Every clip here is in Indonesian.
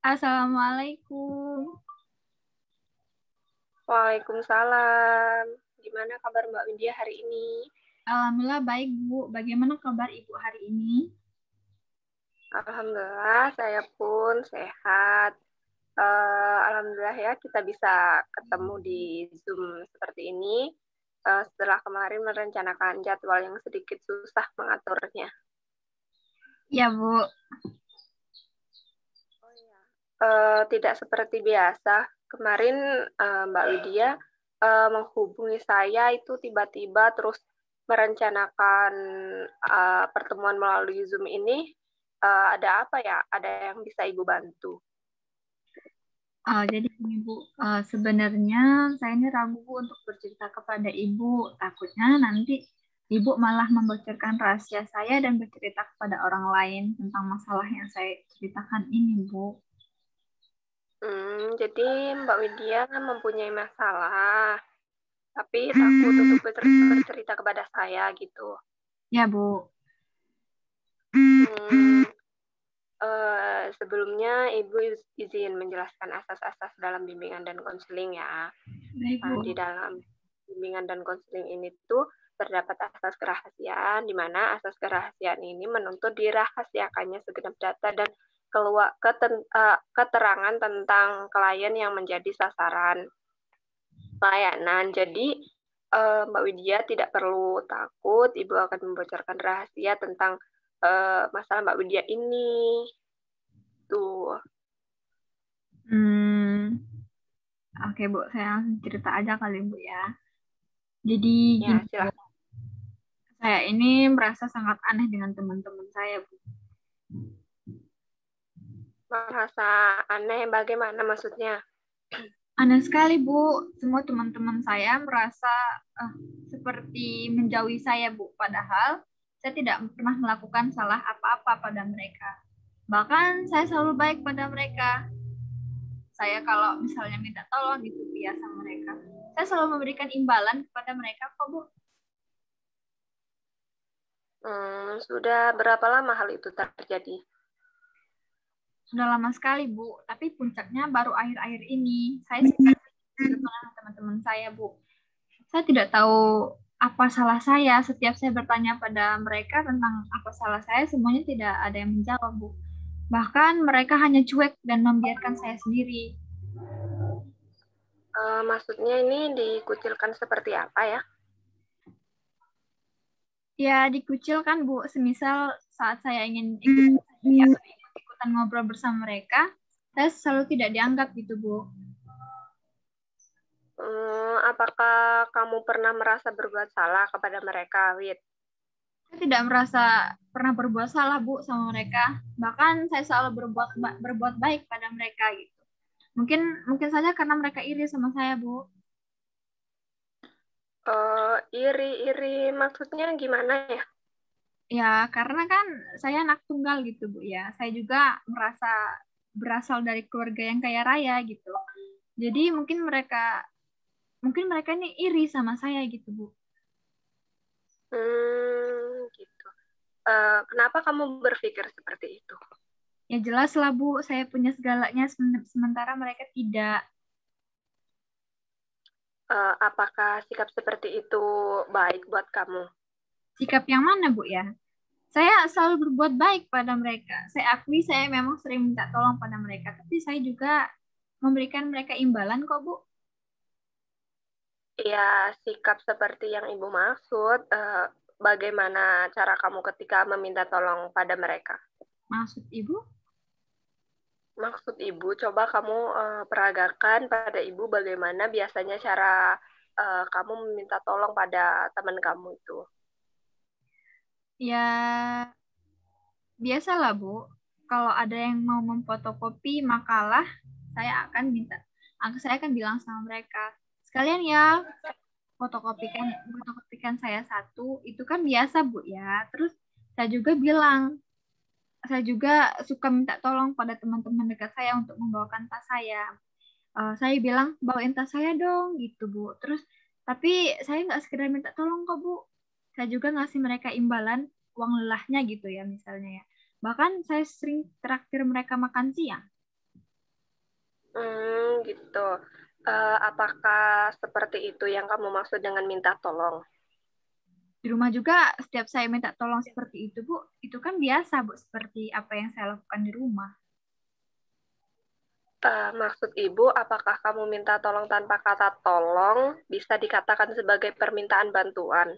Assalamualaikum. Waalaikumsalam. Gimana kabar Mbak Widya hari ini? Alhamdulillah baik, Bu. Bagaimana kabar Ibu hari ini? Alhamdulillah, saya pun sehat. Alhamdulillah ya, kita bisa ketemu di Zoom seperti ini. Setelah kemarin merencanakan jadwal yang sedikit susah mengaturnya. Ya, Bu. Tidak seperti biasa. Kemarin Mbak Widya menghubungi saya itu tiba-tiba terus merencanakan pertemuan melalui Zoom ini. Ada apa ya? Ada yang bisa Ibu bantu? Jadi ini, Bu, sebenarnya saya ini ragu, Bu, untuk bercerita kepada Ibu. Takutnya nanti Ibu malah membocorkan rahasia saya dan bercerita kepada orang lain tentang masalah yang saya ceritakan ini, Bu. Jadi Mbak Widya mempunyai masalah, tapi takut untuk bercerita kepada saya gitu. Ya, Bu. Sebelumnya Ibu izin menjelaskan asas-asas dalam bimbingan dan konseling ya. Baik, Bu. Di dalam bimbingan dan konseling ini tuh terdapat asas kerahasiaan, di mana asas kerahasiaan ini menuntut dirahasiakannya segenap data dan keterangan tentang klien yang menjadi sasaran layanan. Jadi Mbak Widya tidak perlu takut, Ibu akan membocorkan rahasia tentang masalah Mbak Widya ini. Tuh. Oke, Bu. Saya langsung cerita aja kali, Bu, ya. Jadi Ya, gini, Bu. silahkan. Saya ini merasa sangat aneh dengan teman-teman saya, Bu. Merasa aneh bagaimana maksudnya? Aneh sekali, Bu. Semua teman-teman saya merasa seperti menjauhi saya, Bu. Padahal saya tidak pernah melakukan salah apa-apa pada mereka. Bahkan saya selalu baik pada mereka. Saya kalau misalnya minta tolong gitu ya sama mereka. Saya selalu memberikan imbalan kepada mereka kok, Bu. Sudah berapa lama hal itu terjadi? Sudah lama sekali, Bu. Tapi puncaknya baru akhir-akhir ini. Saya dengan teman-teman saya, Bu. Saya tidak tahu apa salah saya. Setiap saya bertanya pada mereka tentang apa salah saya, semuanya tidak ada yang menjawab, Bu. Bahkan mereka hanya cuek dan membiarkan saya sendiri. Maksudnya ini dikucilkan seperti apa ya? Ya, dikucilkan, Bu. Semisal saat saya ingin ikutan ngobrol bersama mereka, saya selalu tidak dianggap gitu, Bu. Apakah kamu pernah merasa berbuat salah kepada mereka, Wid? Saya tidak merasa pernah berbuat salah, Bu, sama mereka. Bahkan saya selalu berbuat baik pada mereka gitu. Mungkin saja karena mereka iri sama saya, Bu. Iri maksudnya gimana ya? Ya, karena kan saya anak tunggal gitu, Bu, ya. Saya juga merasa berasal dari keluarga yang kaya raya gitu. Jadi mungkin mereka ini iri sama saya gitu, Bu. Gitu. Kenapa kamu berpikir seperti itu? Ya jelas lah, Bu, saya punya segalanya sementara mereka tidak. Apakah sikap seperti itu baik buat kamu? Sikap yang mana, Bu, ya? Saya selalu berbuat baik pada mereka. Saya akui saya memang sering minta tolong pada mereka, tapi saya juga memberikan mereka imbalan kok, Bu. Ya, sikap seperti yang Ibu maksud, bagaimana cara kamu ketika meminta tolong pada mereka? Maksud Ibu? Maksud Ibu, coba kamu peragakan pada Ibu bagaimana biasanya cara kamu meminta tolong pada teman kamu itu. Ya, biasalah, Bu. Kalau ada yang mau memfotokopi makalah, saya akan bilang sama mereka, sekalian ya, fotokopikan saya satu, itu kan biasa, Bu, ya. Terus saya juga bilang, saya juga suka minta tolong pada teman-teman dekat saya untuk membawakan tas saya. Saya bilang, bawain tas saya dong, gitu, Bu. Terus, tapi saya nggak sekedar minta tolong kok, Bu. Saya juga ngasih mereka imbalan uang lelahnya gitu ya, misalnya ya. Bahkan saya sering traktir mereka makan siang. Gitu. Apakah seperti itu yang kamu maksud dengan minta tolong? Di rumah juga setiap saya minta tolong seperti itu, Bu. Itu kan biasa, Bu, seperti apa yang saya lakukan di rumah. Maksud Ibu, apakah kamu minta tolong tanpa kata tolong bisa dikatakan sebagai permintaan bantuan?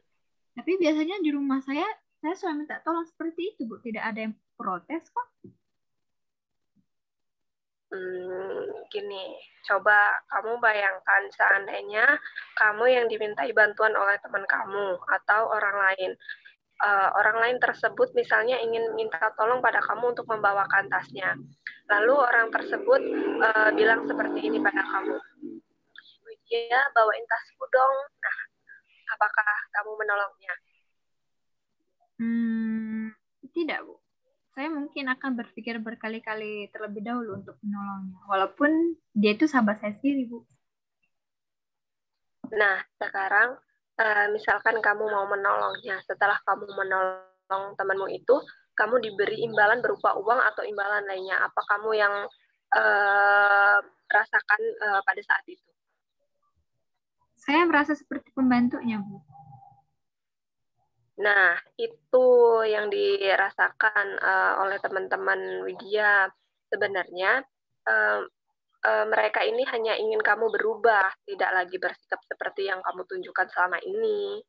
Tapi biasanya di rumah saya selalu minta tolong seperti itu, Bu. Tidak ada yang protes kok. Gini, coba kamu bayangkan seandainya kamu yang dimintai bantuan oleh teman kamu atau orang lain. Orang lain tersebut misalnya ingin minta tolong pada kamu untuk membawakan tasnya. Lalu orang tersebut bilang seperti ini pada kamu, Widya bawain tasku dong. Nah, apakah kamu menolongnya? Tidak, Bu. Saya mungkin akan berpikir berkali-kali terlebih dahulu untuk menolongnya. Walaupun dia itu sahabat saya sendiri, Bu. Nah, sekarang misalkan kamu mau menolongnya, setelah kamu menolong temanmu itu, kamu diberi imbalan berupa uang atau imbalan lainnya. Apa kamu yang rasakan pada saat itu? Saya merasa seperti pembantunya, Bu. Nah, itu yang dirasakan oleh teman-teman Widya. Sebenarnya uh, mereka ini hanya ingin kamu berubah, tidak lagi bersikap seperti yang kamu tunjukkan selama ini.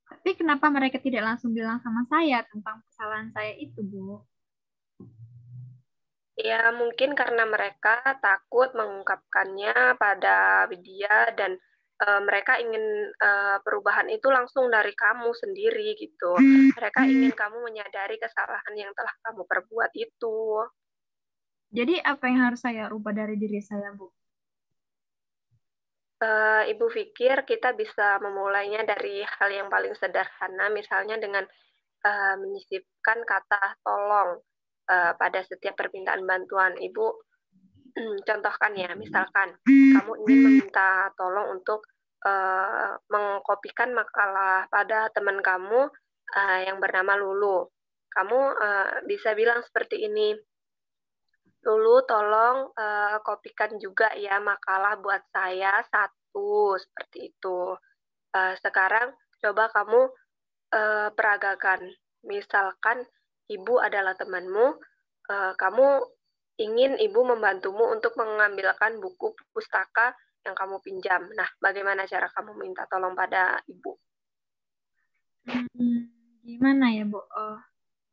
Tapi kenapa mereka tidak langsung bilang sama saya tentang kesalahan saya itu, Bu? Ya, mungkin karena mereka takut mengungkapkannya pada Widya dan mereka ingin perubahan itu langsung dari kamu sendiri gitu. Mereka ingin kamu menyadari kesalahan yang telah kamu perbuat itu. Jadi apa yang harus saya rubah dari diri saya, Bu? Ibu pikir kita bisa memulainya dari hal yang paling sederhana, misalnya dengan menyisipkan kata tolong pada setiap permintaan bantuan. Ibu contohkan ya, misalkan kamu ingin meminta tolong untuk mengkopikan makalah pada teman kamu yang bernama Lulu. Kamu bisa bilang seperti ini, Lulu, tolong kopikan juga ya makalah buat saya satu, seperti itu. Sekarang coba kamu peragakan. Misalkan ibu adalah temanmu, kamu ingin ibu membantumu untuk mengambilkan buku pustaka yang kamu pinjam. Nah, bagaimana cara kamu minta tolong pada ibu? Gimana ya, Bu?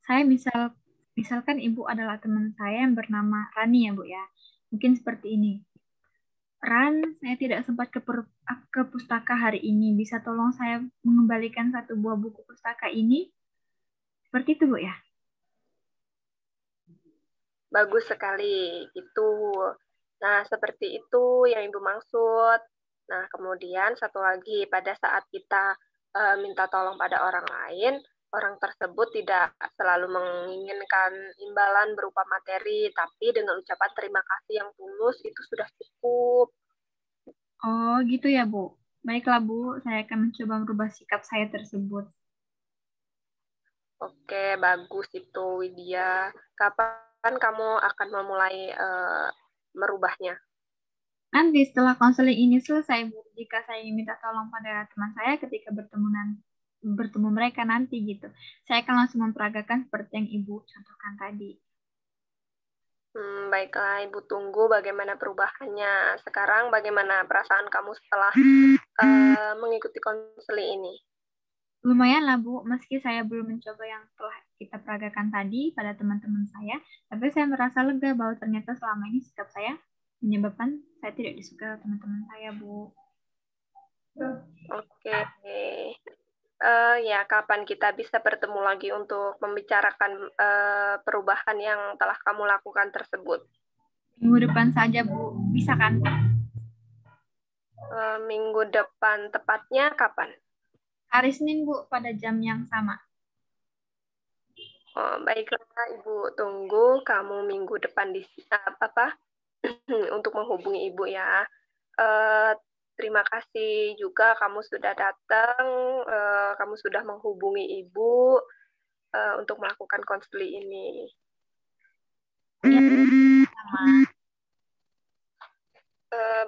Saya misalkan ibu adalah teman saya yang bernama Rani ya, Bu ya. Mungkin seperti ini. Ran, saya tidak sempat ke pustaka hari ini. Bisa tolong saya mengembalikan satu buah buku pustaka ini? Seperti itu, Bu ya. Bagus sekali, itu. Nah, seperti itu yang ibu maksud. Nah, kemudian satu lagi, pada saat kita minta tolong pada orang lain, orang tersebut tidak selalu menginginkan imbalan berupa materi, tapi dengan ucapan terima kasih yang tulus itu sudah cukup. Oh, gitu ya, Bu. Baiklah, Bu. Saya akan mencoba merubah sikap saya tersebut. Oke, bagus itu, Widya. Kapan kamu akan memulai merubahnya? Nanti setelah konseling ini selesai, Bu, jika saya ingin minta tolong pada teman saya ketika bertemu mereka nanti gitu, saya akan langsung memperagakan seperti yang Ibu contohkan tadi. Baiklah, Ibu tunggu bagaimana perubahannya. Sekarang bagaimana perasaan kamu setelah mengikuti konseling ini? Lumayan lah, Bu, meski saya belum mencoba yang telah kita peragakan tadi pada teman-teman saya, tapi saya merasa lega bahwa ternyata selama ini sikap saya menyebabkan saya tidak disukai oleh teman-teman saya, Bu. Oke. Ya, kapan kita bisa bertemu lagi untuk membicarakan perubahan yang telah kamu lakukan tersebut? Minggu depan saja, Bu. Bisa kan? Minggu depan, tepatnya kapan? Hari Senin, Bu, pada jam yang sama. Oh, baiklah, Ibu tunggu kamu minggu depan di apa untuk menghubungi Ibu ya. Terima kasih juga kamu sudah datang, kamu sudah menghubungi Ibu untuk melakukan konseling ini. Ya, sama.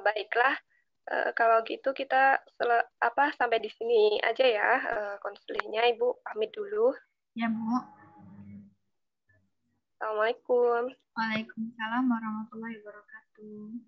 Baiklah, kalau gitu kita sampai di sini aja ya konselingnya. Ibu pamit dulu. Ya, Bu. Assalamualaikum. Waalaikumsalam warahmatullahi wabarakatuh.